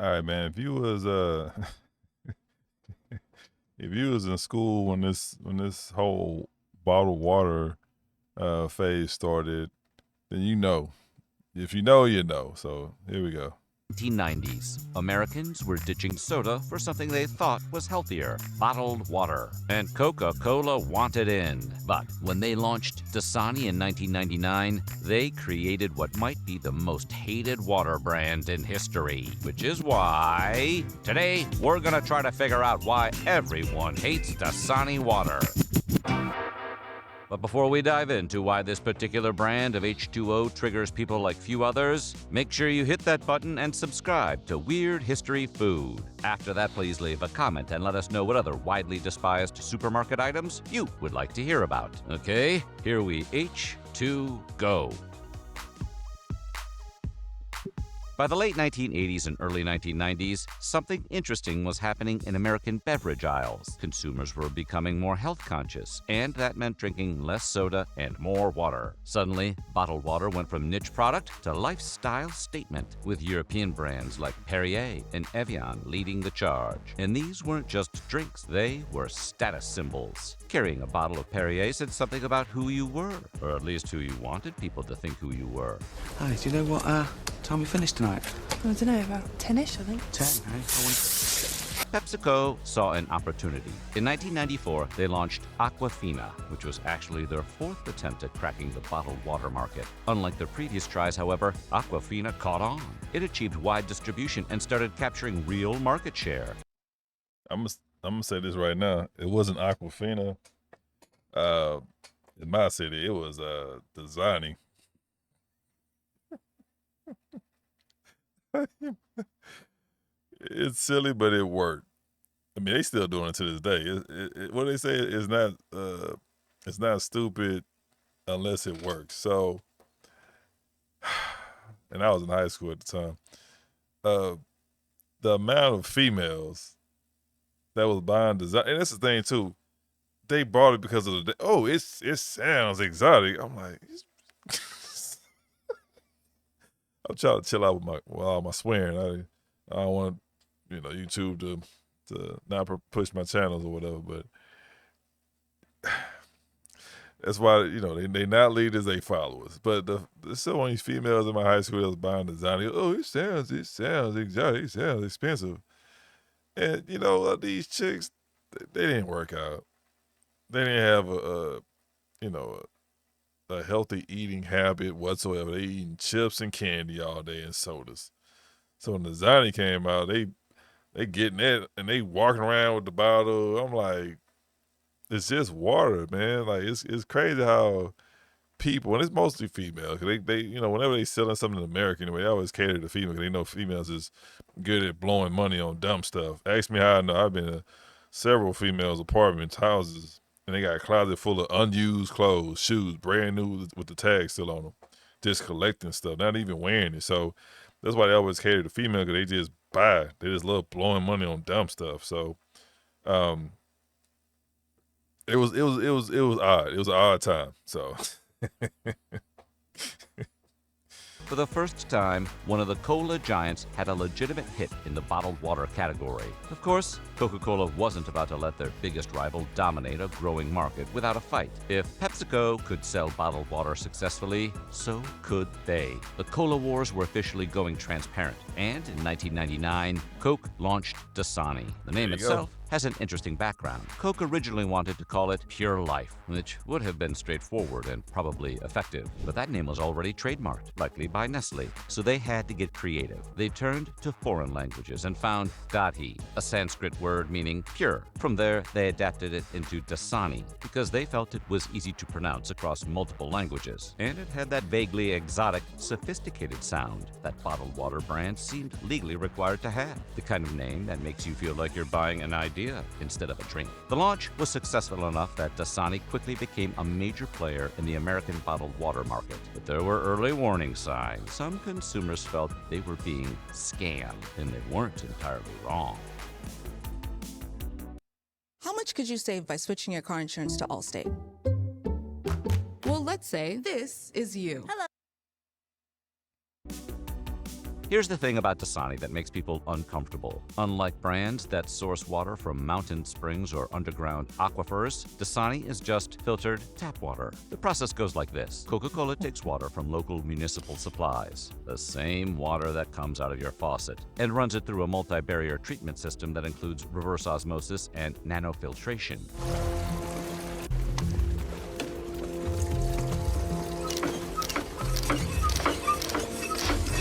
All right, man. If you was if you was in school when this whole bottled water phase started, then you know. If you know, you know. So here we go. 1990s, Americans were ditching soda for something they thought was healthier, bottled water. And Coca-Cola wanted in. But when they launched Dasani in 1999, they created what might be the most hated water brand in history. Which is why today we're gonna try to figure out why everyone hates Dasani water. But before we dive into why this particular brand of H2O triggers people like few others, make sure you hit that button and subscribe to Weird History Food. After that, please leave a comment and let us know what other widely despised supermarket items you would like to hear about. Okay, here we H2Go. By the late 1980s and early 1990s, something interesting was happening in American beverage aisles. Consumers were becoming more health conscious, and that meant drinking less soda and more water. Suddenly, bottled water went from niche product to lifestyle statement, with European brands like Perrier and Evian leading the charge. And these weren't just drinks, they were status symbols. Carrying a bottle of Perrier said something about who you were, or at least who you wanted people to think who you were. Hi, do you know what time we finished tonight? I don't know, about 10-ish, I think. 10, eh? PepsiCo saw an opportunity. In 1994, they launched Aquafina, which was actually their fourth attempt at cracking the bottled water market. Unlike their previous tries, however, Aquafina caught on. It achieved wide distribution and started capturing real market share. I'm gonna say this right now. It wasn't Aquafina. Uh, in my city, it was Dasani. It's silly, but it worked. I mean, they still doing it to this day. What they say is it's not stupid unless it works. So, and I was in high school at the time. Uh, the amount of females that was buying design, and that's the thing too. They bought it because of the oh, it sounds exotic. I'm like, I'm trying to chill out with all my swearing. I don't want YouTube to not push my channels or whatever, but that's why they not leaders, they followers. But there's still one of these females in my high school that was buying design. Oh, it sounds exotic, it sounds expensive, and these chicks, they didn't work out. They didn't have a healthy eating habit whatsoever. They eating chips and candy all day and sodas. So when the Zani came out, they getting it and they walking around with the bottle. I'm like, it's just water, man. Like it's crazy how people, and it's mostly females, 'cause they whenever they selling something in America anyway, they always cater to females. 'Cause they know females is good at blowing money on dumb stuff. Ask me how I know. I've been to several females' apartments, houses, and they got a closet full of unused clothes, shoes, brand new with the tag still on them, just collecting stuff, not even wearing it. So that's why they always cater to female, because they just buy. They just love blowing money on dumb stuff. So, um, it was odd. It was an odd time. So. For the first time, one of the cola giants had a legitimate hit in the bottled water category. Of course, Coca-Cola wasn't about to let their biggest rival dominate a growing market without a fight. If PepsiCo could sell bottled water successfully, so could they. The cola wars were officially going transparent, and in 1999, Coke launched Dasani. The name There you itself has an interesting background. Coke originally wanted to call it Pure Life, which would have been straightforward and probably effective. But that name was already trademarked, likely by Nestle, so they had to get creative. They turned to foreign languages and found Dati, a Sanskrit word meaning pure. From there, they adapted it into Dasani because they felt it was easy to pronounce across multiple languages. And it had that vaguely exotic, sophisticated sound that bottled water brands seemed legally required to have. The kind of name that makes you feel like you're buying an idea instead of a drink. The launch was successful enough that Dasani quickly became a major player in the American bottled water market. But there were early warning signs. Some consumers felt they were being scammed, and they weren't entirely wrong. How much could you save by switching your car insurance to Allstate? Well, let's say this is you. Hello. Here's the thing about Dasani that makes people uncomfortable. Unlike brands that source water from mountain springs or underground aquifers, Dasani is just filtered tap water. The process goes like this. Coca-Cola takes water from local municipal supplies, the same water that comes out of your faucet, and runs it through a multi-barrier treatment system that includes reverse osmosis and nanofiltration.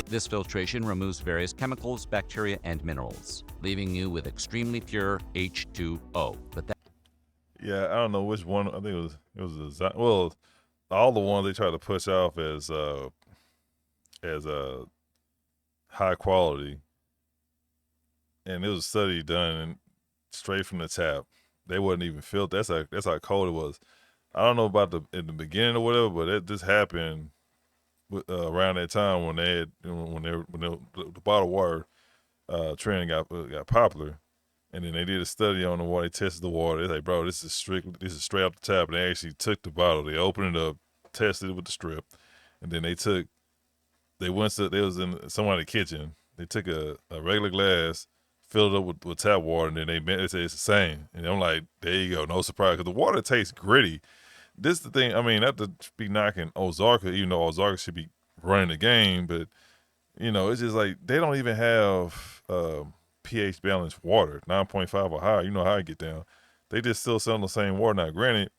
This filtration removes various chemicals, bacteria, and minerals, leaving you with extremely pure H2O. But that Yeah, I don't know which one. I think it was well, all the ones they try to push off as high quality, and it was a study done straight from the tap. They wasn't even filtered. That's how cold it was. I don't know about in the beginning or whatever, but this happened around that time when they had when the bottled water trend got popular, and then they did a study on the water. They tested the water. They're like, bro, this is straight off the tap. And they actually took the bottle, they opened it up, tested it with the strip, and then they was in somebody's kitchen. They took a regular glass, filled it up with tap water, and then they said it's the same. And I'm like, there you go, no surprise, because the water tastes gritty. This is the thing. I mean, not to be knocking Ozarka, even though Ozarka should be running the game, but it's just like they don't even have pH balanced water, 9.5 or higher. You know how I get down. They just still selling the same water. Now, granted,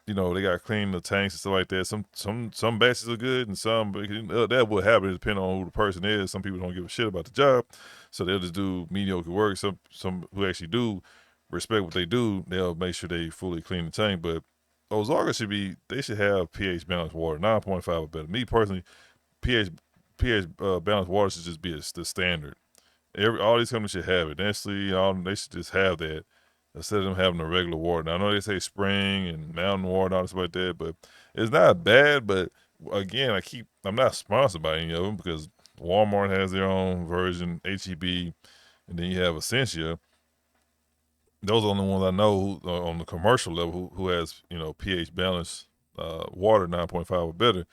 they got to clean the tanks and stuff like that. Some batches are good, and some that will happen depending on who the person is. Some people don't give a shit about the job, so they'll just do mediocre work. Some who actually do respect what they do, they'll make sure they fully clean the tank. But Ozarka should have pH balanced water, 9.5 or better. Me personally, pH balanced water should just be the standard. All these companies should have it. Nestle, they should just have that instead of them having the regular water. Now, I know they say spring and mountain water and all this like that, but it's not bad. But again, I'm not sponsored by any of them because Walmart has their own version, HEB, and then you have Essentia. Those are the only ones I know on the commercial level who has pH balanced water, 9.5 or better.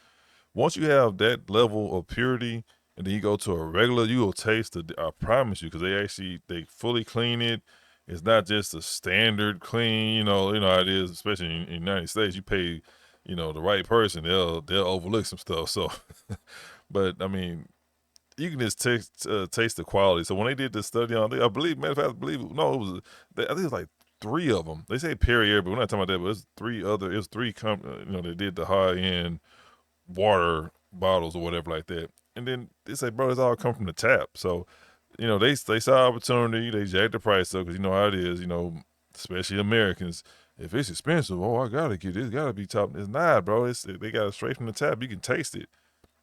Once you have that level of purity, and then you go to a regular, you will taste it. I promise you, because they fully clean it. It's not just a standard clean. You know how it is, especially in the United States. You pay, the right person, they'll overlook some stuff. So, but I mean, you can just taste the quality. So when they did this study on, I think it was like 3 of them. They say Perrier, but we're not talking about that. But it's 3 other. It was 3 companies. They did the high end water bottles or whatever like that. And then they say, bro, it's all come from the tap. So, they saw opportunity. They jacked the price up because you know how it is. Especially Americans. If it's expensive, I gotta get it. It's gotta be top. It's not, bro. They got it straight from the tap. You can taste it.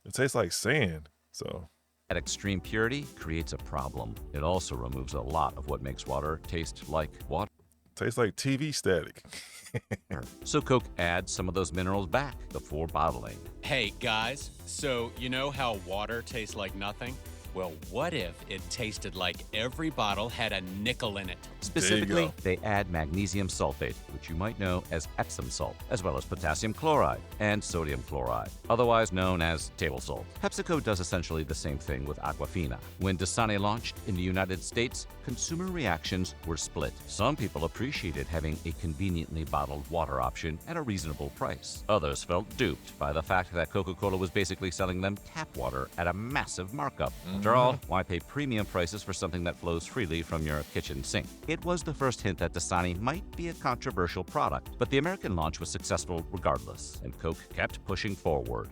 It tastes like sand. So. That extreme purity creates a problem. It also removes a lot of what makes water taste like water. Tastes like TV static. So Coke adds some of those minerals back before bottling. Hey guys, so you know how water tastes like nothing? Well, what if it tasted like every bottle had a nickel in it? Specifically, they add magnesium sulfate, which you might know as Epsom salt, as well as potassium chloride and sodium chloride, otherwise known as table salt. PepsiCo does essentially the same thing with Aquafina. When Dasani launched in the United States, consumer reactions were split. Some people appreciated having a conveniently bottled water option at a reasonable price. Others felt duped by the fact that Coca-Cola was basically selling them tap water at a massive markup. After all, why pay premium prices for something that flows freely from your kitchen sink? It was the first hint that Dasani might be a controversial product, but the American launch was successful regardless, and Coke kept pushing forward.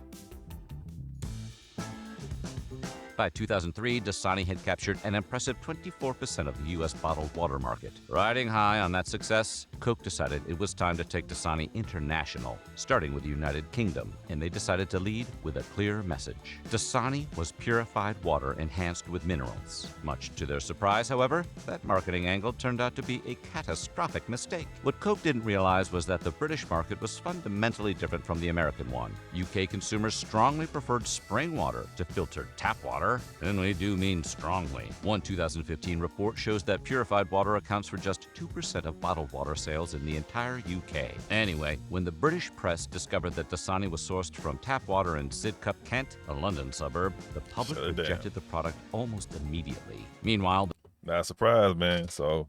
By 2003, Dasani had captured an impressive 24% of the U.S. bottled water market. Riding high on that success, Coke decided it was time to take Dasani international, starting with the United Kingdom, and they decided to lead with a clear message. Dasani was purified water enhanced with minerals. Much to their surprise, however, that marketing angle turned out to be a catastrophic mistake. What Coke didn't realize was that the British market was fundamentally different from the American one. UK consumers strongly preferred spring water to filtered tap water, and we do mean strongly. One 2015 report shows that purified water accounts for just 2% of bottled water sales sales in the entire UK. Anyway, when the British press discovered that Dasani was sourced from tap water in Sidcup, Kent, a London suburb, the public Shut it down. rejected the product almost immediately. Meanwhile, Not surprised, man. So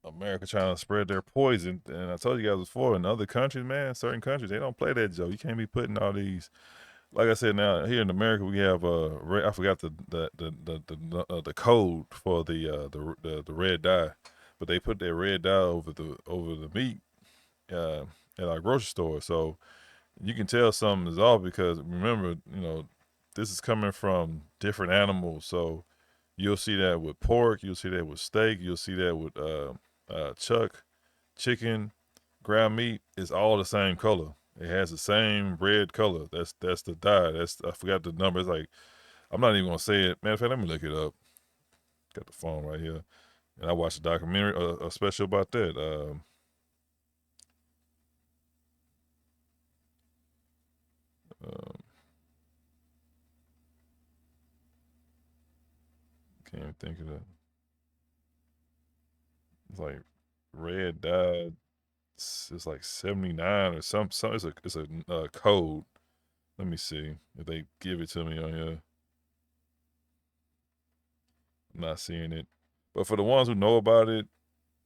America trying to spread their poison, and I told you guys before, in other countries, man, certain countries they don't play that joke. You can't be putting all these. Like I said, now here in America we have I forgot the code for the red dye, but they put that red dye over the meat at our grocery store, so you can tell something is off because remember, this is coming from different animals, so you'll see that with pork, you'll see that with steak, you'll see that with chuck, chicken, ground meat. It's all the same color. It has the same red color. That's the dye. I forgot the number. It's like, I'm not even gonna say it. Matter of fact, let me look it up. Got the phone right here, and I watched a documentary, a special about that. Can't even think of that. It's like red dye. It's like 79 or some. It's a code. Let me see if they give it to me on here. I'm not seeing it, but for the ones who know about it,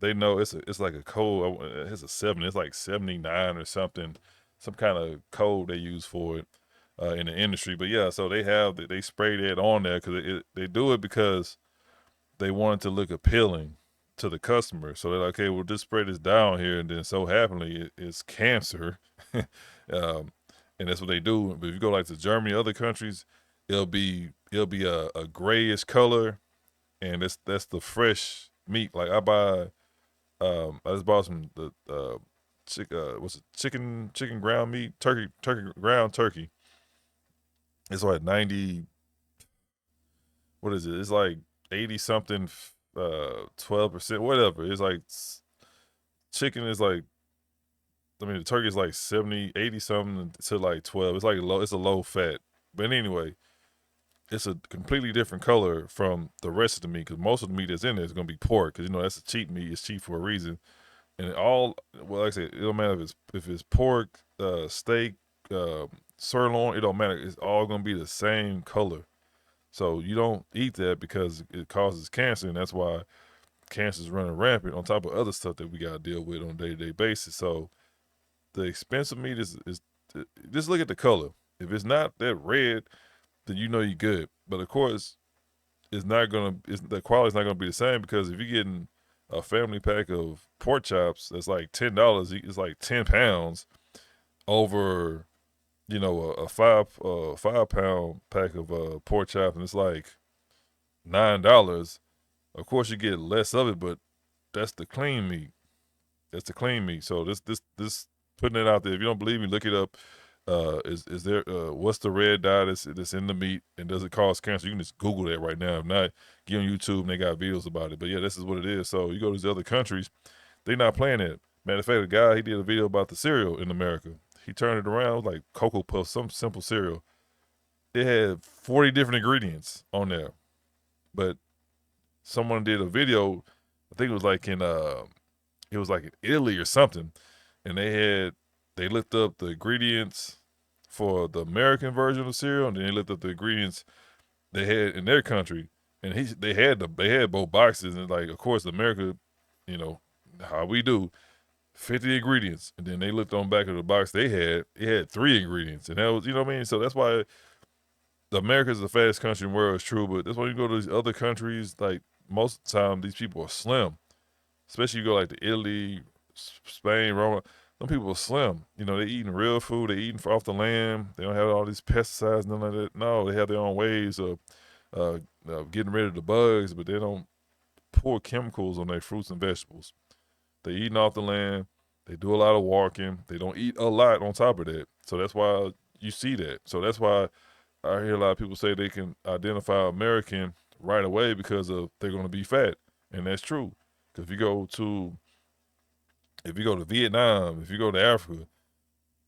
they know it's like a code. It's a 7. It's like 79 or something. Some kind of code they use for it in the industry. But yeah, so they spray that on there because they do it because they want it to look appealing to the customer. So they're like, okay, we'll just spray this down here, and then so happily it's cancer, and that's what they do. But if you go like to Germany, other countries, it'll be a grayish color, and that's the fresh meat. Like I just bought some chicken ground meat, ground turkey. It's like 90. What is it? It's like 80 something. 12%, whatever. It's like chicken is like, the turkey is like 70, 80 something to like 12. It's like it's a low fat. But anyway, it's a completely different color from the rest of the meat because most of the meat that's in there is going to be pork because, that's a cheap meat. It's cheap for a reason. And like I said, it don't matter if it's pork, steak, sirloin, it don't matter. It's all going to be the same color. So you don't eat that because it causes cancer, and that's why cancer is running rampant on top of other stuff that we got to deal with on a day-to-day basis. So the expensive meat is just look at the color. If it's not that red, then you're good. But of course, the quality's not gonna be the same because if you're getting a family pack of pork chops that's like $10, it's like 10 pounds over a 5-pound pack of pork chop, and it's like $9. Of course, you get less of it, but that's the clean meat. That's the clean meat. So this putting it out there. If you don't believe me, look it up. Is there what's the red dye that's in the meat, and does it cause cancer? You can just Google that right now. If not, get on YouTube and they got videos about it. But yeah, this is what it is. So you go to these other countries, they're not playing it. Matter of fact, the guy, he did a video about the cereal in America. He turned it around, it was like Cocoa Puffs, some simple cereal. It had 40 different ingredients on there. But someone did a video, I think it was like in Italy or something, and they looked up the ingredients for the American version of cereal, and then they looked up the ingredients they had in their country, and they had both boxes, and like of course America, how we do, 50 ingredients, and then they looked on back of the box it had 3 ingredients, and that was, what I mean? So that's why America is the fattest country in the world, is true, but that's why you go to these other countries, like most of the time these people are slim, especially you go like to Italy, Spain, Rome, some people are slim, they eating real food, they eating off the land, they don't have all these pesticides, nothing like that. No, they have their own ways of getting rid of the bugs, but they don't pour chemicals on their fruits and vegetables. They eating off the land. They do a lot of walking. They don't eat a lot on top of that. So that's why you see that. So that's why I hear a lot of people say they can identify American right away because they're going to be fat. And that's true. Because if you go to Vietnam, if you go to Africa,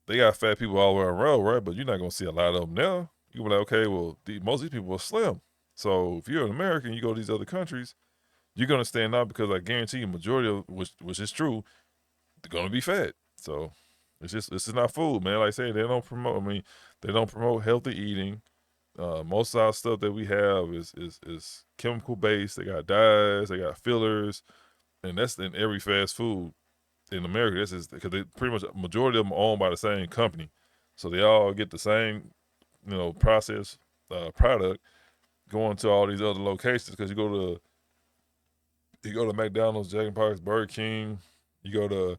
they got fat people all around the world, right? But you're not going to see a lot of them now. You're going to be like, okay, well, most of these people are slim. So if you're an American, you go to these other countries, you're gonna stand out because I guarantee you, majority of which is true, they're gonna be fat. So it's just not food, man. Like I say, they don't promote. I mean, they don't promote healthy eating. Most of our stuff that we have is chemical based. They got dyes, they got fillers, and that's in every fast food in America. This is because they pretty much majority of them are owned by the same company, so they all get the same, processed product going to all these other locations. Because you go to McDonald's, Jack in the Box, Burger King, you go to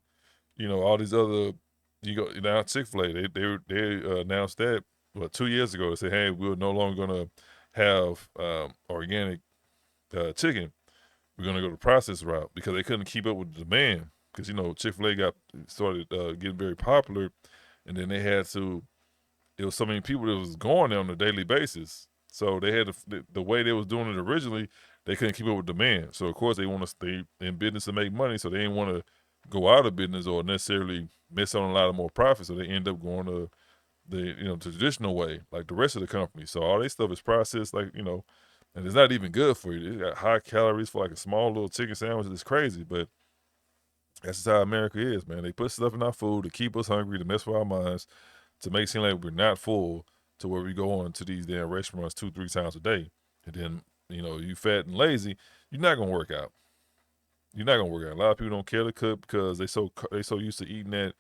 all these other, you go now Chick-fil-A. They announced that 2 years ago. They said, hey, we're no longer gonna have organic chicken. We're gonna go the processed route because they couldn't keep up with the demand. Because Chick-fil-A got started getting very popular, and then they had to. It was so many people that was going there on a daily basis. So they had the way they was doing it originally. They couldn't keep up with demand. So of course they want to stay in business and make money. So they didn't want to go out of business or necessarily miss on a lot of more profit. So they end up going to the traditional way, like the rest of the company. So all their stuff is processed, and it's not even good for you. It got high calories for like a small little chicken sandwich. It's crazy, but that's just how America is, man. They put stuff in our food to keep us hungry, to mess with our minds, to make it seem like we're not full, to where we go on to these damn restaurants 2-3 times a day. And then, you fat and lazy, you're not gonna work out. You're not gonna work out. A lot of people don't care to cook because they so used to eating that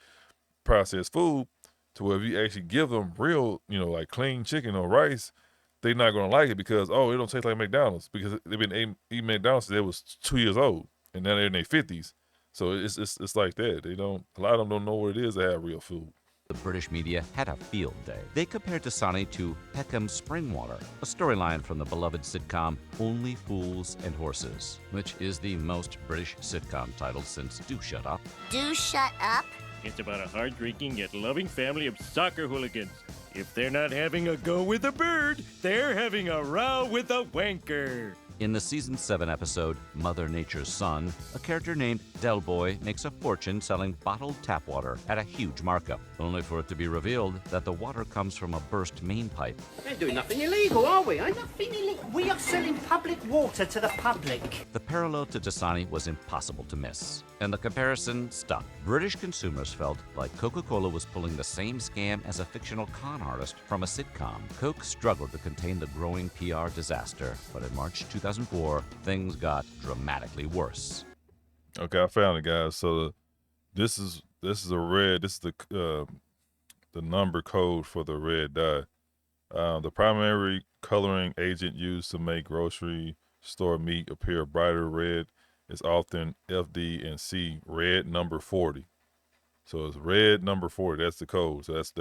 processed food, to where if you actually give them real, like clean chicken or rice, they're not gonna like it because it don't taste like McDonald's, because they've been eating McDonald's since they was 2 years old, and now they're in their 50s. So it's like that. A lot of them don't know what it is to have real food. The British media had a field day. They compared Dasani to Peckham Springwater, a storyline from the beloved sitcom Only Fools and Horses, which is the most British sitcom title since Do Shut Up. Do shut up. It's about a hard-drinking yet loving family of soccer hooligans. If they're not having a go with a bird, they're having a row with a wanker. In the season 7 episode, Mother Nature's Son, a character named Del Boy makes a fortune selling bottled tap water at a huge markup, only for it to be revealed that the water comes from a burst main pipe. We're doing nothing illegal, are we? Nothing illegal. We are selling public water to the public. The parallel to Dasani was impossible to miss, and the comparison stuck. British consumers felt like Coca-Cola was pulling the same scam as a fictional con artist from a sitcom. Coke struggled to contain the growing PR disaster, but in March 2004, things got dramatically worse. Okay, I found it, guys. So this is the number code for the red dye. The primary coloring agent used to make grocery store meat appear brighter red is often FD and C, red number 40. So it's red number 40. That's the code. So that's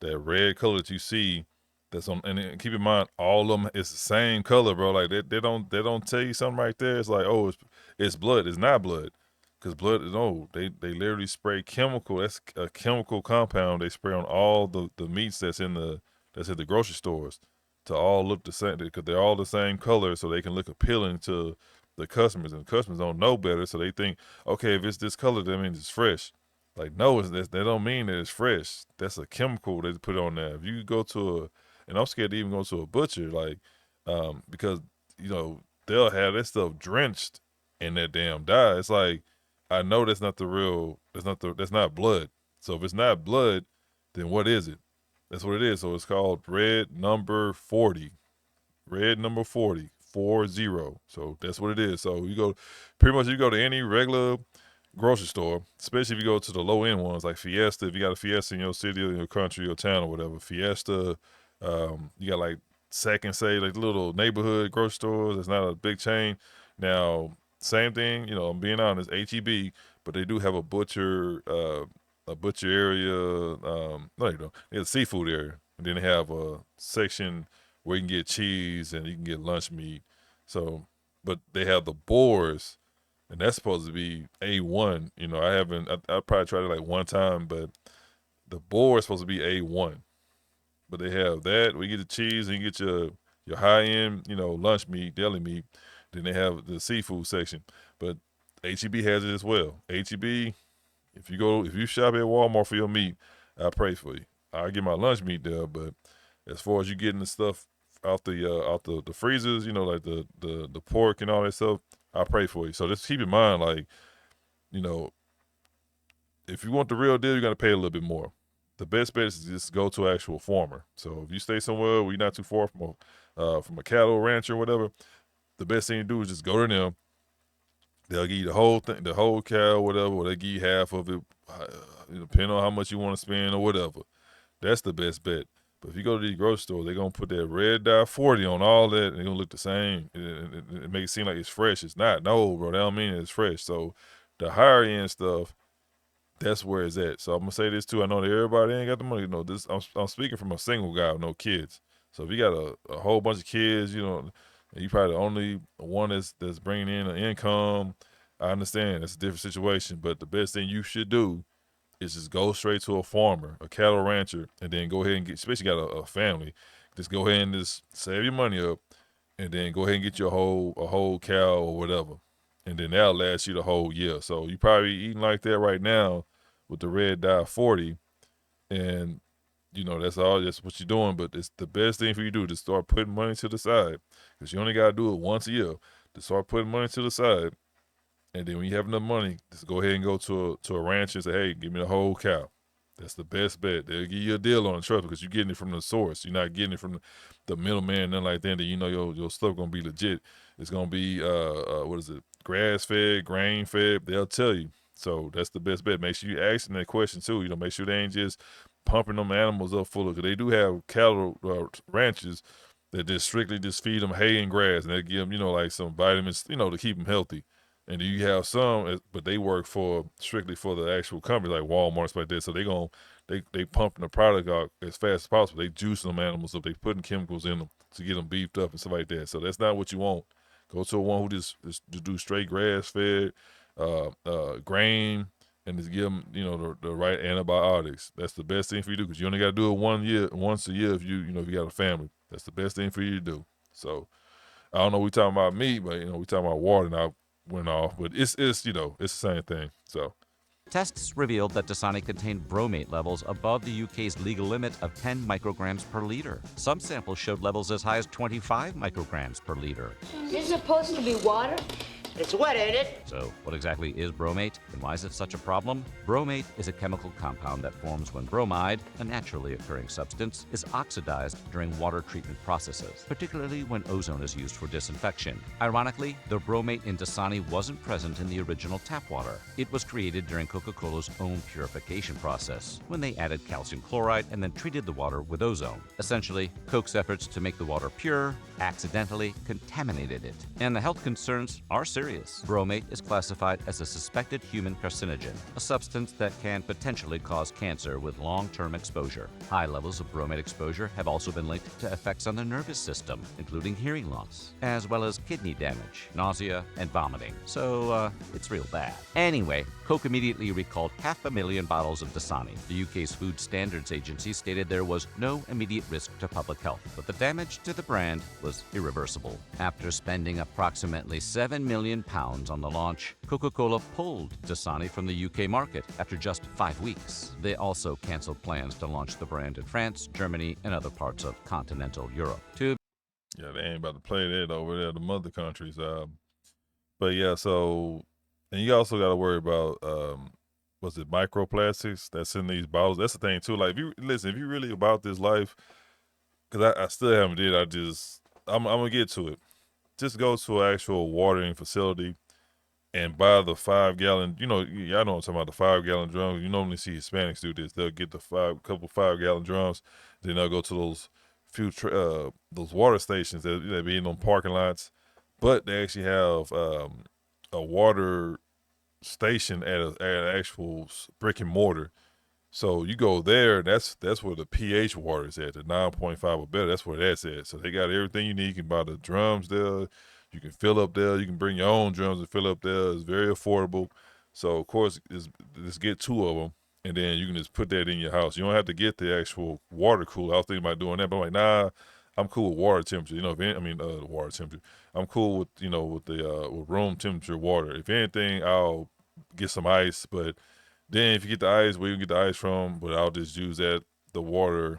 that red color that you see. That's on, and then keep in mind, all of them is the same color, bro. Like they don't tell you something right there. It's like, oh, it's blood. It's not blood, because blood is they literally spray chemical. That's a chemical compound they spray on all the meats that's in the grocery stores to all look the same, because they're all the same color, so they can look appealing to the customers, and the customers don't know better, so they think, okay, if it's this color, that means it's fresh. Like, no, that don't mean that it's fresh. That's a chemical they put on there. If you go to and I'm scared to even go to a butcher, like, because they'll have that stuff drenched in that damn dye. It's like, I know that's not that's not blood. So if it's not blood, then what is it? That's what it is. So it's called red number 40. Red number 40, 40. So that's what it is. So you go to any regular grocery store, especially if you go to the low end ones like Fiesta. If you got a Fiesta in your city or your country or town or whatever, Fiesta. You got like Second Say, like little neighborhood grocery stores. It's not a big chain. Now, same thing, I'm being honest, HEB, but they do have a butcher area. No, they don't. They have a seafood area. And then they have a section where you can get cheese and you can get lunch meat. So, but they have the boars, and that's supposed to be A1. I probably tried it like one time, but the boar is supposed to be A1. But they have that. We get the cheese and you get your high-end, lunch meat, deli meat. Then they have the seafood section. But HEB has it as well. HEB, if you shop at Walmart for your meat, I pray for you. I'll get my lunch meat there, but as far as you getting the stuff the freezers, like the pork and all that stuff, I pray for you. So just keep in mind, like, you know, if you want the real deal, you're gonna pay a little bit more. The best bet is just go to an actual farmer. So if you stay somewhere where you're not too far from a cattle rancher or whatever, the best thing to do is just go to them. They'll give you the whole thing, the whole cow, whatever, or they give you half of it, depending on how much you want to spend or whatever. That's the best bet. But if you go to these grocery stores, they're going to put that red dye 40 on all that, and they're going to look the same. It makes it seem like it's fresh. It's not. No, bro, that don't mean it's fresh. So the higher end stuff, that's where it's at. So I'm going to say this too. I know that everybody ain't got the money. I'm speaking from a single guy with no kids. So if you got a whole bunch of kids, and you probably the only one that's bringing in an income, I understand. It's a different situation. But the best thing you should do is just go straight to a farmer, a cattle rancher, and then go ahead and get, especially got a family, just go ahead and just save your money up, and then go ahead and get you a whole cow or whatever, and then that'll last you the whole year. So you probably eating like that right now with the red dye 40, and that's what you're doing. But it's the best thing for you to do, to start putting money to the side, because you only got to do it once a year. To start putting money to the side. And then when you have enough money, just go ahead and go to a ranch and say, hey, give me the whole cow. That's the best bet. They'll give you a deal on the truck because you're getting it from the source. You're not getting it from the middleman, nothing like that. Your stuff going to be legit. It's going to be, grass-fed, grain-fed. They'll tell you. So that's the best bet. Make sure you ask them that question too. Make sure they ain't just pumping them animals up full of, because they do have cattle ranches that just strictly just feed them hay and grass, and they give them, like some vitamins, to keep them healthy. And then you have some, but they work strictly for the actual company, like Walmart and stuff like that. So they pumping the product out as fast as possible. They juicing them animals up. They putting chemicals in them to get them beefed up and stuff like that. So that's not what you want. Go to one who just do straight grass fed, grain, and just give them, the right antibiotics. That's the best thing for you to do, because you only got to do it once a year if you got a family. That's the best thing for you to do. So I don't know, we talking about meat, but we talking about water now. Went off, but it's it's the same thing. So tests revealed that Dasani contained bromate levels above the UK's legal limit of 10 micrograms per liter. Some samples showed levels as high as 25 micrograms per liter. Is this supposed to be water? It's wet, ain't it? So, what exactly is bromate, and why is it such a problem? Bromate is a chemical compound that forms when bromide, a naturally occurring substance, is oxidized during water treatment processes, particularly when ozone is used for disinfection. Ironically, the bromate in Dasani wasn't present in the original tap water. It was created during Coca-Cola's own purification process, when they added calcium chloride and then treated the water with ozone. Essentially, Coke's efforts to make the water pure accidentally contaminated it, and the health concerns are serious. Bromate is classified as a suspected human carcinogen, a substance that can potentially cause cancer with long-term exposure. High levels of bromate exposure have also been linked to effects on the nervous system, including hearing loss, as well as kidney damage, nausea, and vomiting. So, it's real bad. Anyway, Coke immediately recalled 500,000 bottles of Dasani. The UK's Food Standards Agency stated there was no immediate risk to public health, but the damage to the brand was irreversible. After spending approximately £7 million on the launch, Coca-Cola pulled Dasani from the UK market after just 5 weeks. They also canceled plans to launch the brand in France, Germany, and other parts of continental Europe. Yeah, they ain't about to play that over there, the mother countries. But yeah, so, and you also got to worry about, was it microplastics that's in these bottles? That's the thing too. Like, if you really about this life, because I still haven't did. I'm gonna get to it. Just go to an actual watering facility and buy the 5-gallon. Y'all know what I'm talking about, the 5-gallon drums. You normally see Hispanics do this. They'll get the couple 5-gallon drums, then they'll go to those water stations that be in them parking lots, but they actually have a water station at an actual brick and mortar. So you go there, that's where the pH water is at, the 9.5 or better. That's where that's at. So they got everything you need. You can buy the drums there. You can fill up there. You can bring your own drums and fill up there. It's very affordable. So, of course, just get 2 of them, and then you can just put that in your house. You don't have to get the actual water cooler. I was thinking about doing that, but I'm like, nah, I'm cool with water temperature. Water temperature. I'm cool with, with room temperature water. If anything, I'll get some ice, but then if you get the ice, where you can get the ice from, but I'll just use the water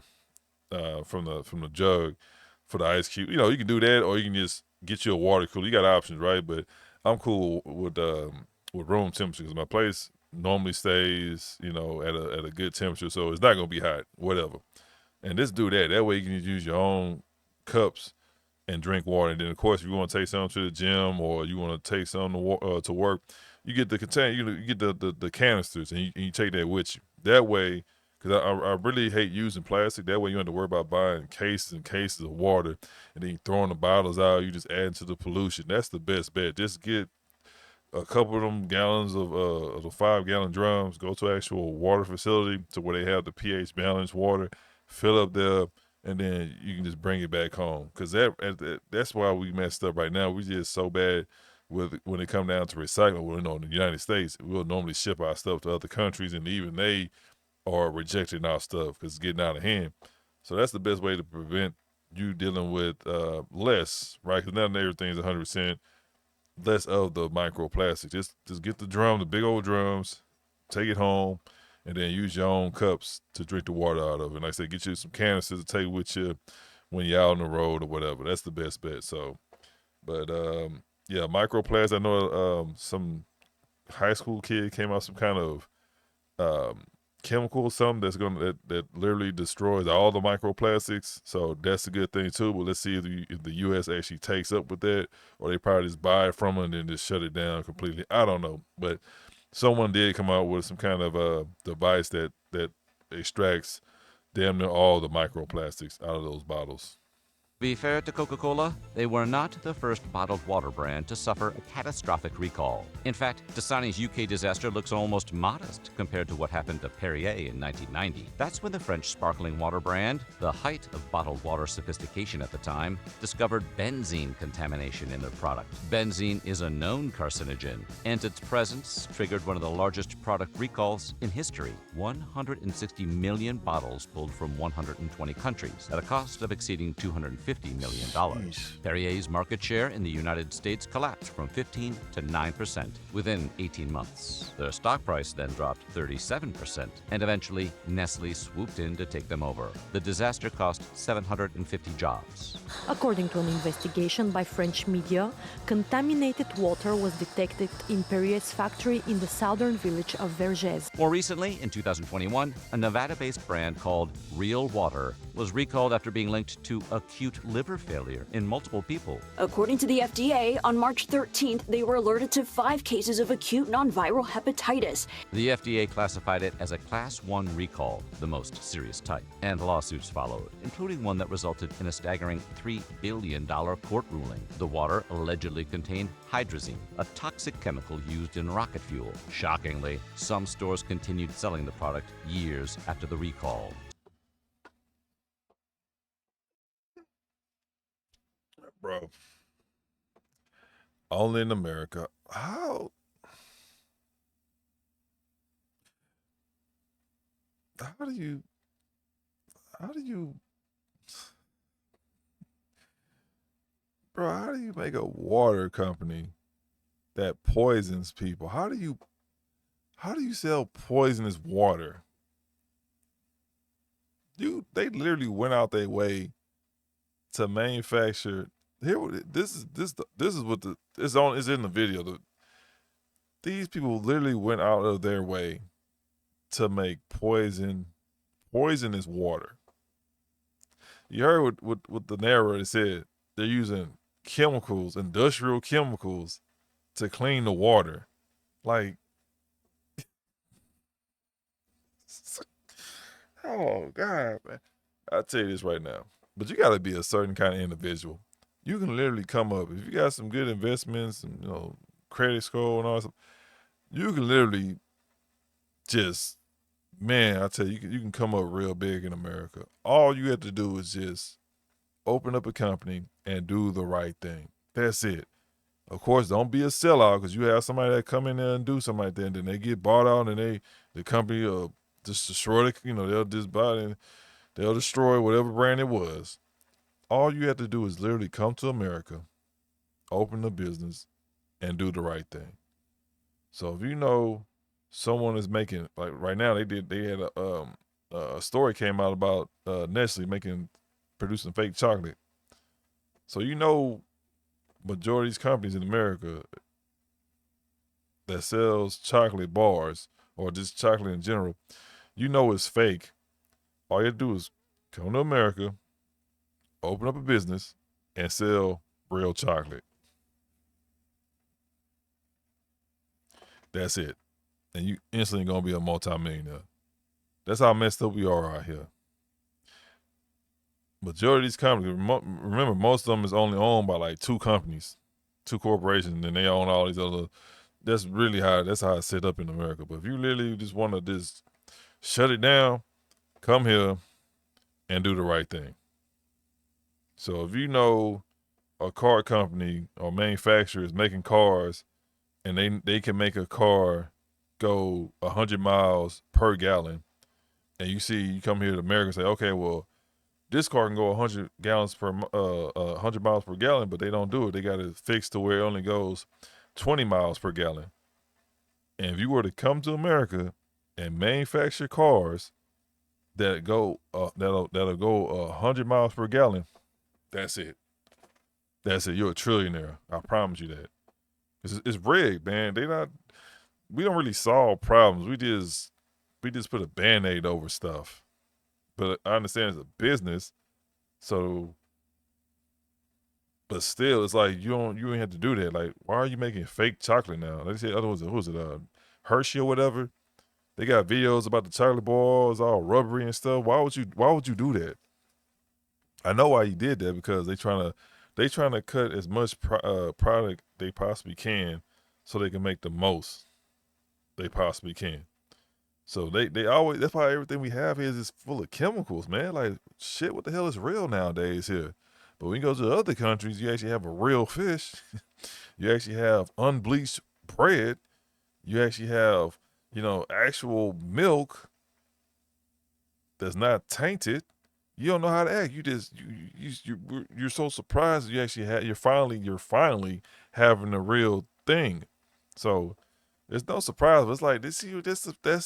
from the jug for the ice cube. You know, you can do that, or you can just get you a water cooler. You got options, right? But I'm cool with room temperature because my place normally stays, you know, at a good temperature, so it's not gonna be hot, whatever. And just do that. That way you can just use your own cups and drink water. And then, of course, if you want to take some to the gym or you want to take some to work, you get the container, you get the canisters, and you take that with you. That way, because I really hate using plastic. That way you don't have to worry about buying cases and cases of water and then throwing the bottles out. You just add to the pollution. That's the best bet. Just get a couple of them gallons of the 5-gallon drums, go to an actual water facility to where they have the pH balanced water, fill up there, and then you can just bring it back home. Because that's why we messed up right now. We just so bad with when it come down to recycling. Well, you know, in the United States, we'll normally ship our stuff to other countries, and even they are rejecting our stuff because it's getting out of hand. So that's the best way to prevent you dealing with less, right? Because not everything's 100% less of the microplastic. Just get the drum, the big old drums, take it home, and then use your own cups to drink the water out of. And like I said, get you some canisters to take with you when you're out on the road or whatever. That's the best bet. So, but yeah, microplastic. I know some high school kid came out some kind of chemical or something that literally destroys all the microplastics. So that's a good thing too. But let's see if the U.S. actually takes up with that, or they probably just buy it from them and then just shut it down completely. I don't know, but someone did come out with some kind of device that extracts damn near all the microplastics out of those bottles. To be fair to Coca-Cola, they were not the first bottled water brand to suffer a catastrophic recall. In fact, Dasani's UK disaster looks almost modest compared to what happened to Perrier in 1990. That's when the French sparkling water brand, the height of bottled water sophistication at the time, discovered benzene contamination in their product. Benzene is a known carcinogen, and its presence triggered one of the largest product recalls in history. 160 million bottles pulled from 120 countries at a cost of exceeding $250 million. Perrier's market share in the United States collapsed from 15 to 9% within 18 months. Their stock price then dropped 37%, and eventually Nestle swooped in to take them over. The disaster cost 750 jobs. According to an investigation by French media, contaminated water was detected in Perrier's factory in the southern village of Vergès. More recently, in 2021, a Nevada-based brand called Real Water was recalled after being linked to acute liver failure in multiple people. According to the FDA, on March 13th, they were alerted to 5 cases of acute non-viral hepatitis. The FDA classified it as a Class 1 recall, the most serious type, and lawsuits followed, including one that resulted in a staggering $3 billion court ruling. The water allegedly contained hydrazine, a toxic chemical used in rocket fuel. Shockingly, some stores continued selling the product years after the recall. Bro, only in America. How do you bro, how do you make a water company that poisons people? How do you sell poisonous water? They literally went out their way to manufacture. Here, this is what is in the video. These people literally went out of their way to make poisonous water. You heard what the narrator said. They're using chemicals, industrial chemicals, to clean the water. Like, oh God, man! I'll tell you this right now. But you got to be a certain kind of individual. You can literally come up, if you got some good investments and, you know, credit score and all that, you can literally just, man, I tell you, you can come up real big in America. All you have to do is just open up a company and do the right thing. That's it. Of course, don't be a sellout, because you have somebody that come in there and do something like that, and then they get bought out, and the company just destroy it. You know, they'll just buy it and they'll destroy whatever brand it was. All you have to do is literally come to America, open a business, and do the right thing. So if you know someone is making, like right now, they had a story came out about Nestle producing fake chocolate. So you know, majority of these companies in America that sells chocolate bars or just chocolate in general, you know it's fake. All you have to do is come to America, open up a business, and sell real chocolate. That's it. And you instantly gonna be a multimillionaire. That's how messed up we are out here. Majority of these companies, remember, most of them is only owned by like 2 companies, 2 corporations, and they own all these other. That's how it's set up in America. But if you literally just want to just shut it down, come here and do the right thing. So if you know a car company or manufacturer is making cars and they can make a car go 100 miles per gallon, and you come here to America and say, okay, well, this car can go 100 miles per gallon, but they don't do it. They got it fixed to where it only goes 20 miles per gallon. And if you were to come to America and manufacture cars that go that'll go 100 miles per gallon, that's it. That's it. You're a trillionaire. I promise you that. It's rigged, man. We don't really solve problems. We just put a Band-Aid over stuff. But I understand it's a business, so. But still, it's like you ain't have to do that. Like, why are you making fake chocolate now? Like they said, who was it? Hershey or whatever. They got videos about the chocolate balls all rubbery and stuff. Why would you do that? I know why you did that, because they trying to cut as much product they possibly can, so they can make the most they possibly can. So they always, that's why everything we have here is just full of chemicals, man. Like, shit, what the hell is real nowadays here? But when you go to other countries, you actually have a real fish. You actually have unbleached bread. You actually have, actual milk that's not tainted. You don't know how to act. You're so surprised you actually you're finally having a real thing. So there's no surprise. But it's like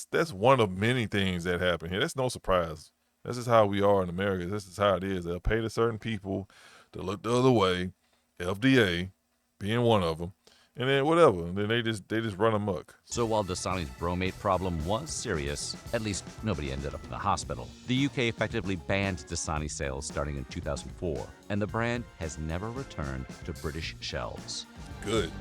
that's one of many things that happen here. That's no surprise. That's just how we are in America. This is how it is. They'll pay to certain people to look the other way, FDA being one of them, and then whatever. And then they just run amok. So while Dasani's bromate problem was serious, at least nobody ended up in the hospital. The UK effectively banned Dasani sales starting in 2004, and the brand has never returned to British shelves. Good.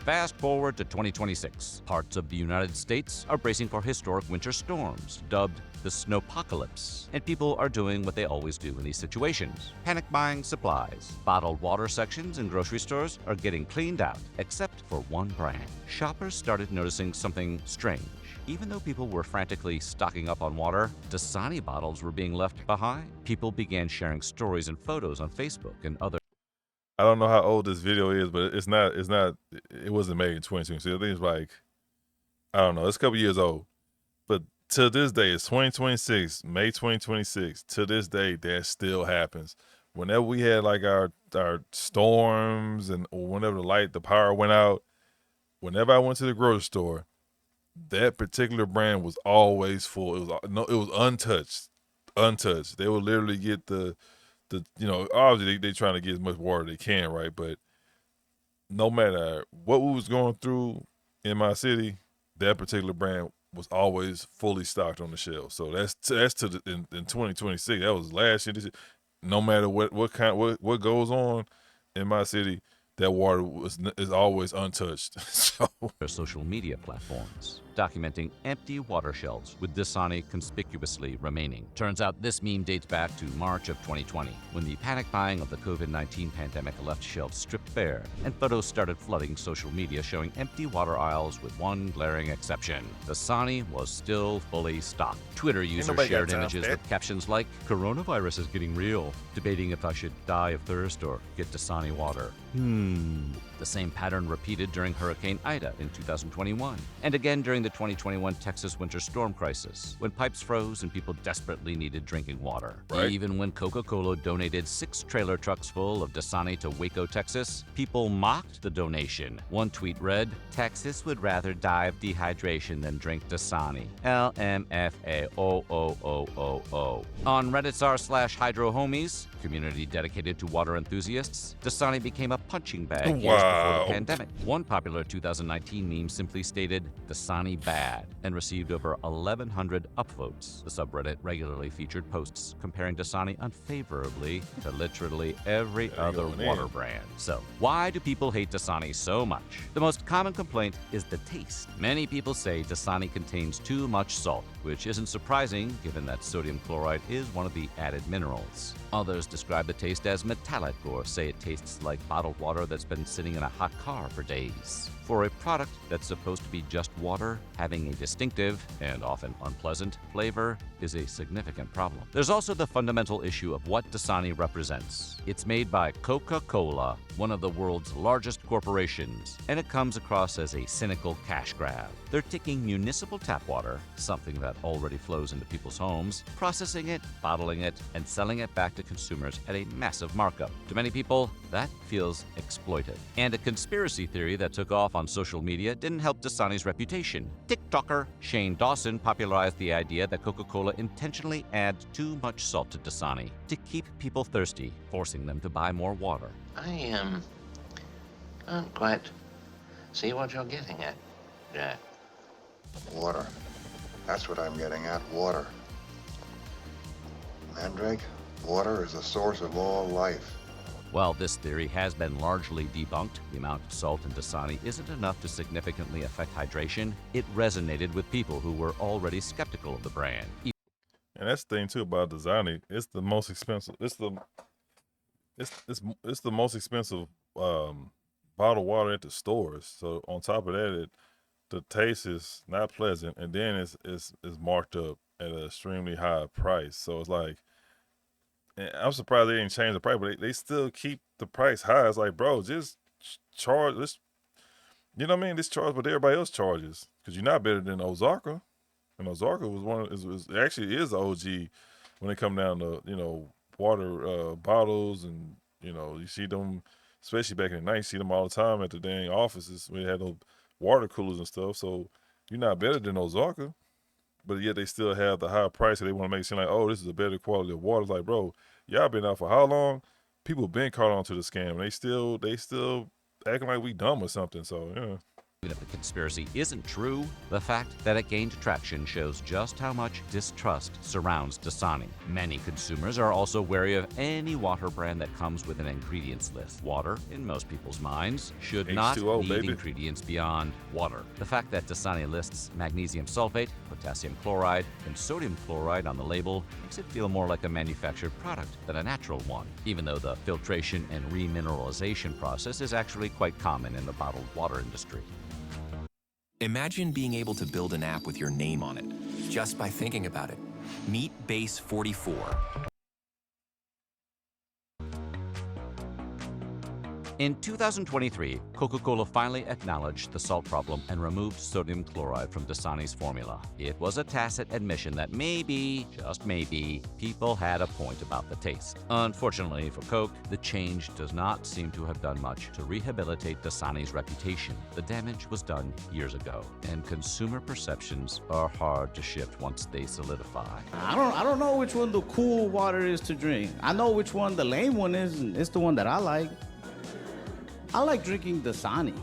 Fast forward to 2026. Parts of the United States are bracing for historic winter storms, dubbed the snowpocalypse, and people are doing what they always do in these situations: panic buying supplies. Bottled water sections in grocery stores are getting cleaned out, except for one brand. Shoppers started noticing something strange. Even though people were frantically stocking up on water, Dasani bottles were being left behind. People began sharing stories and photos on Facebook and other. I don't know how old this video is, but it wasn't made in 2020. I think it's like, I don't know, it's a couple years old. But to this day, it's 2026, May 2026. To this day, that still happens. Whenever we had like our storms or whenever the power went out, whenever I went to the grocery store, that particular brand was always full. It was untouched. They would literally get the obviously they trying to get as much water they can, right? But no matter what we was going through in my city, that particular brand was always fully stocked on the shelf. So that's in 2026. That was last year. No matter what goes on in my city, that water is always untouched. So their social media platforms, documenting empty water shelves with Dasani conspicuously remaining. Turns out this meme dates back to March of 2020, when the panic buying of the COVID-19 pandemic left shelves stripped bare, and photos started flooding social media showing empty water aisles with one glaring exception: Dasani was still fully stocked. Twitter users shared images with captions like, "Coronavirus is getting real. Debating if I should die of thirst or get Dasani water. The same pattern repeated during Hurricane Ida in 2021, and again during the 2021 Texas winter storm crisis, when pipes froze and people desperately needed drinking water. Right. Even when Coca-Cola donated 6 trailer trucks full of Dasani to Waco, Texas, people mocked the donation. One tweet read, "Texas would rather die of dehydration than drink Dasani. LMFAOOOOO." On Reddit's r/HydroHomies, community dedicated to water enthusiasts, Dasani became a punching bag years before Wow. the pandemic. One popular 2019 meme simply stated, "Dasani bad," and received over 1,100 upvotes. The subreddit regularly featured posts comparing Dasani unfavorably to literally every other going water in. brand. So, why do people hate Dasani so much? The most common complaint is the taste. Many people say Dasani contains too much salt, which isn't surprising given that sodium chloride is one of the added minerals. Others describe the taste as metallic or say it tastes like bottled water that's been sitting in a hot car for days. For a product that's supposed to be just water, having a distinctive, and often unpleasant, flavor is a significant problem. There's also the fundamental issue of what Dasani represents. It's made by Coca-Cola, one of the world's largest corporations, and it comes across as a cynical cash grab. They're taking municipal tap water, something that already flows into people's homes, processing it, bottling it, and selling it back to consumers at a massive markup. To many people, that feels exploitive. And a conspiracy theory that took off on social media didn't help Dasani's reputation. TikToker Shane Dawson popularized the idea that Coca-Cola intentionally adds too much salt to Dasani to keep people thirsty, forcing them to buy more water. I can't quite see what you're getting at, Jack. Water. That's what I'm getting at, water. Mandrake, water is the source of all life. While this theory has been largely debunked, the amount of salt in Dasani isn't enough to significantly affect hydration. It resonated with people who were already skeptical of the brand. And that's the thing too about Dasani. It's the most expensive. It's the most expensive bottled water at the stores. So on top of that, the taste is not pleasant, and then it's marked up at an extremely high price. So it's like, and I'm surprised they didn't change the price, but they still keep the price high. It's like, bro, just charge this. You know what I mean? Just charge what everybody else charges, because you're not better than Ozarka. And Ozarka was actually is the OG when it come down to water bottles, and you see them, especially back in the night, you see them all the time at the dang offices where they had those water coolers and stuff. So you're not better than Ozarka, but yet they still have the high price, and they want to make it seem like, oh, this is a better quality of water. It's like, bro, y'all been out for how long? People been caught on to the scam. And they still acting like we dumb or something. So yeah. Even if the conspiracy isn't true, the fact that it gained traction shows just how much distrust surrounds Dasani. Many consumers are also wary of any water brand that comes with an ingredients list. Water, in most people's minds, should not H2O, need baby. ingredients beyond water. The fact that Dasani lists magnesium sulfate, potassium chloride, and sodium chloride on the label makes it feel more like a manufactured product than a natural one, even though the filtration and remineralization process is actually quite common in the bottled water industry. Imagine being able to build an app with your name on it, just by thinking about it. Meet Base 44. In 2023, Coca-Cola finally acknowledged the salt problem and removed sodium chloride from Dasani's formula. It was a tacit admission that maybe, just maybe, people had a point about the taste. Unfortunately for Coke, the change does not seem to have done much to rehabilitate Dasani's reputation. The damage was done years ago, and consumer perceptions are hard to shift once they solidify. I don't know which one the cool water is to drink. I know which one the lame one is, and it's the one that I like. I like drinking Dasani.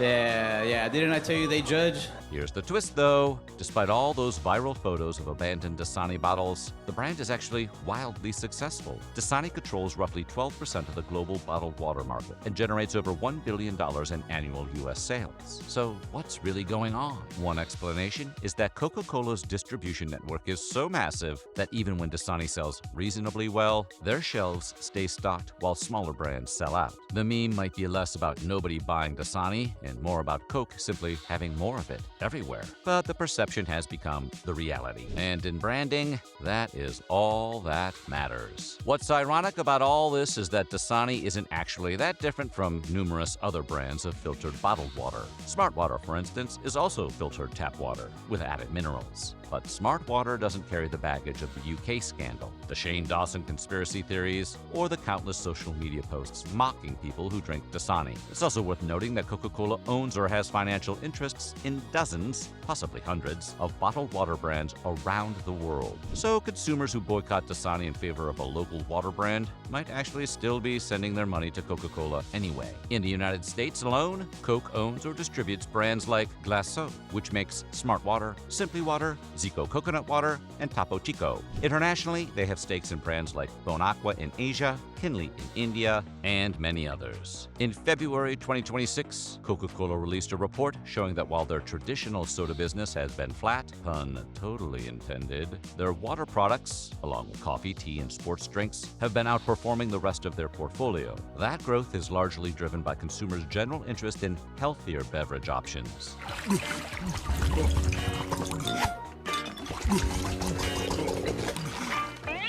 Yeah, didn't I tell you they judge? Here's the twist, though. Despite all those viral photos of abandoned Dasani bottles, the brand is actually wildly successful. Dasani controls roughly 12% of the global bottled water market and generates over $1 billion in annual U.S. sales. So what's really going on? One explanation is that Coca-Cola's distribution network is so massive that even when Dasani sells reasonably well, their shelves stay stocked while smaller brands sell out. The meme might be less about nobody buying Dasani and more about Coke simply having more of it. everywhere. But the perception has become the reality. And in branding, that is all that matters. What's ironic about all this is that Dasani isn't actually that different from numerous other brands of filtered bottled water. Smart Water, for instance, is also filtered tap water with added minerals. But Smart Water doesn't carry the baggage of the UK scandal, the Shane Dawson conspiracy theories, or the countless social media posts mocking people who drink Dasani. It's also worth noting that Coca-Cola owns or has financial interests in dozens, possibly hundreds, of bottled water brands around the world. So consumers who boycott Dasani in favor of a local water brand might actually still be sending their money to Coca-Cola anyway. In the United States alone, Coke owns or distributes brands like Glaceau, which makes Smart Water, Simply Water, Zico Coconut Water, and Topo Chico. Internationally, they have stakes in brands like Bon Aqua in Asia, Kinley in India, and many others. In February 2026, Coca-Cola released a report showing that while their traditional soda business has been flat, pun totally intended, their water products, along with coffee, tea, and sports drinks, have been outperforming the rest of their portfolio. That growth is largely driven by consumers' general interest in healthier beverage options.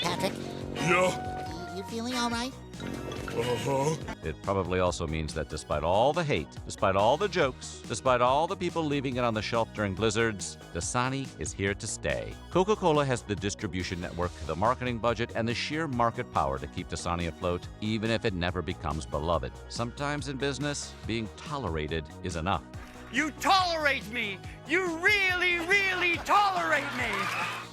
Patrick? Yeah? You feeling all right? Uh-huh. It probably also means that despite all the hate, despite all the jokes, despite all the people leaving it on the shelf during blizzards, Dasani is here to stay. Coca-Cola has the distribution network, the marketing budget, and the sheer market power to keep Dasani afloat, even if it never becomes beloved. Sometimes in business, being tolerated is enough. You tolerate me! You really, really tolerate me!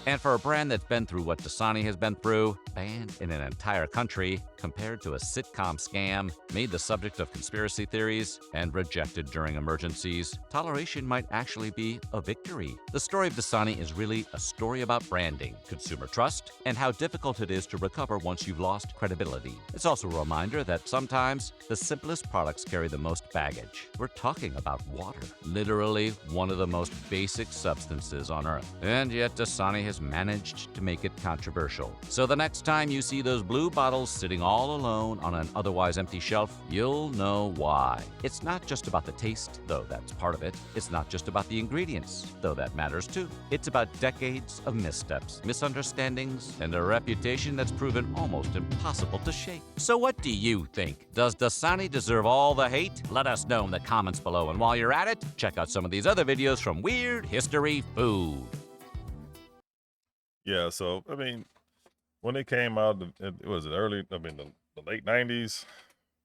And for a brand that's been through what Dasani has been through, banned in an entire country, compared to a sitcom scam, made the subject of conspiracy theories, and rejected during emergencies, toleration might actually be a victory. The story of Dasani is really a story about branding, consumer trust, and how difficult it is to recover once you've lost credibility. It's also a reminder that sometimes the simplest products carry the most baggage. We're talking about water, literally one of the most basic substances on Earth. And yet Dasani has managed to make it controversial. So the next time you see those blue bottles sitting all alone on an otherwise empty shelf, you'll know why. It's not just about the taste, though that's part of it. It's not just about the ingredients, though that matters too. It's about decades of missteps, misunderstandings, and a reputation that's proven almost impossible to shake. So what do you think? Does Dasani deserve all the hate? Let us know in the comments below. And while you're at it, check out some of these other videos from Weird History Food. Yeah, so I mean, when it came out, it was the late '90s,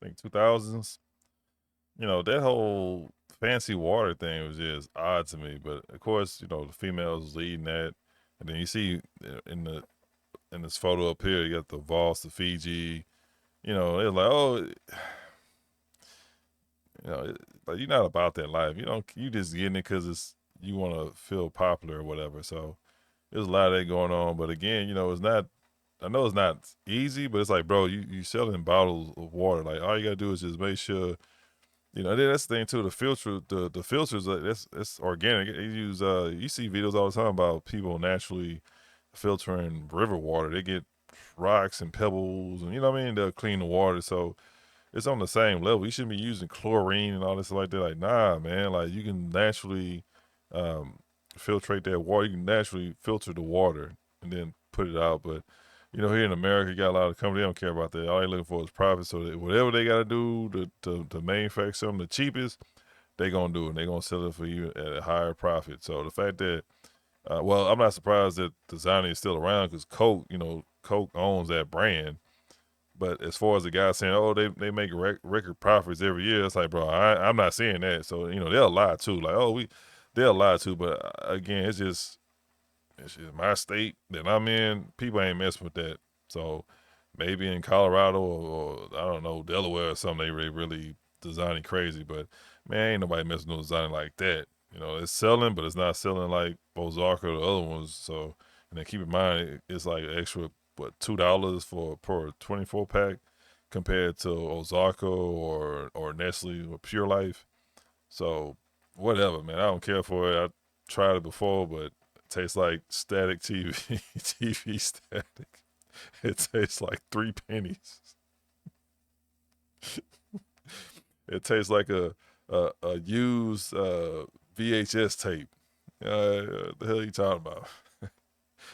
I think 2000s. You know, that whole fancy water thing was just odd to me. But of course, you know, the females leading that, and then you see in this photo up here, you got the Voss, the Fiji. You know, they're like, oh, you know, like you're not about that life. You just getting it because you want to feel popular or whatever. So there's a lot of that going on. But again, you know, I know it's not easy, but it's like, bro, you selling bottles of water. Like all you gotta do is just make sure, you know, that's the thing too. The filters, it's organic. You see videos all the time about people naturally filtering river water. They get rocks and pebbles, and you know what I mean. They'll clean the water, so it's on the same level. You shouldn't be using chlorine and all this like that. Like, nah, man. Like you can naturally filtrate that water. You can naturally filter the water and then put it out. But you know, here in America, you got a lot of companies, they don't care about that. All they looking for is profit. So whatever they got to do to manufacture something the cheapest, they gonna do it. And they gonna sell it for you at a higher profit. So the fact that, well, I'm not surprised that Dasani is still around because Coke owns that brand. But as far as the guy saying, oh, they make record profits every year, it's like, bro, I'm not seeing that. So you know, they'll lie too. Like, oh, they'll lie too. But again, it's just my state that I'm in. People ain't messing with that. So maybe in Colorado or I don't know, Delaware or something, they really designing crazy. But man, ain't nobody messing with designing like that. You know, it's selling, but it's not selling like Ozarka or the other ones. So, and then keep in mind, it's like extra, $2 per 24 pack compared to Ozarka or Nestle or Pure Life. So whatever, man. I don't care for it. I tried it before, but it tastes like static TV, TV static. It tastes like 3 pennies. It tastes like a used VHS tape. The hell you talking about?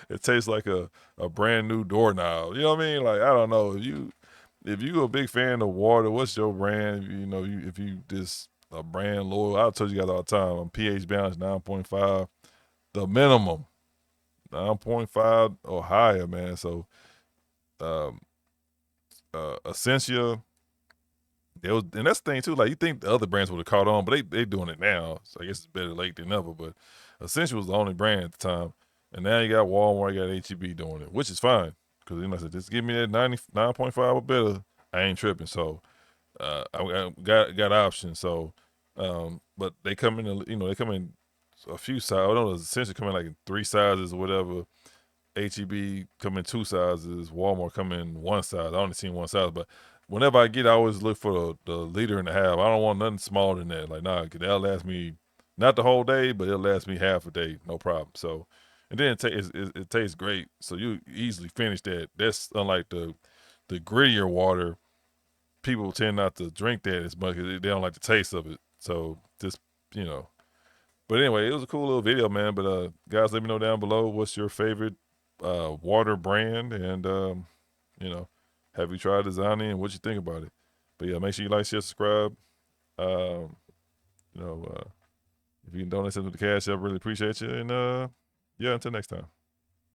It tastes like a brand new doorknob. You know what I mean? Like, I don't know. If you a big fan of water, what's your brand? You know, if you just a brand loyal, I tell you guys all the time, I'm pH balance 9.5, the minimum 9.5 or higher, man. So, Essentia, and that's the thing too. Like, you think the other brands would have caught on, but they doing it now. So I guess it's better late than never. But Essentia was the only brand at the time, and now you got Walmart, you got HEB doing it, which is fine because I said, just give me that 99.5 or better. I ain't tripping. So I got options. So, but they come in, they come in a few sizes. I don't know, Essentia come in like 3 sizes or whatever. HEB come in 2 sizes. Walmart come in 1 size. I only seen 1 size, but whenever I get, I always look for the liter and a half. I don't want nothing smaller than that. Like, nah, that'll last me not the whole day, but it'll last me half a day, no problem. So, and then it tastes great. So you easily finish that. That's unlike the grittier water. People tend not to drink that as much because they don't like the taste of it. So just, But anyway, it was a cool little video, man. But guys, let me know down below what's your favorite water brand, and have you tried Dasani and what you think about it? But yeah, make sure you like, share, subscribe. If you can donate something to the cash, I really appreciate you. And yeah, until next time.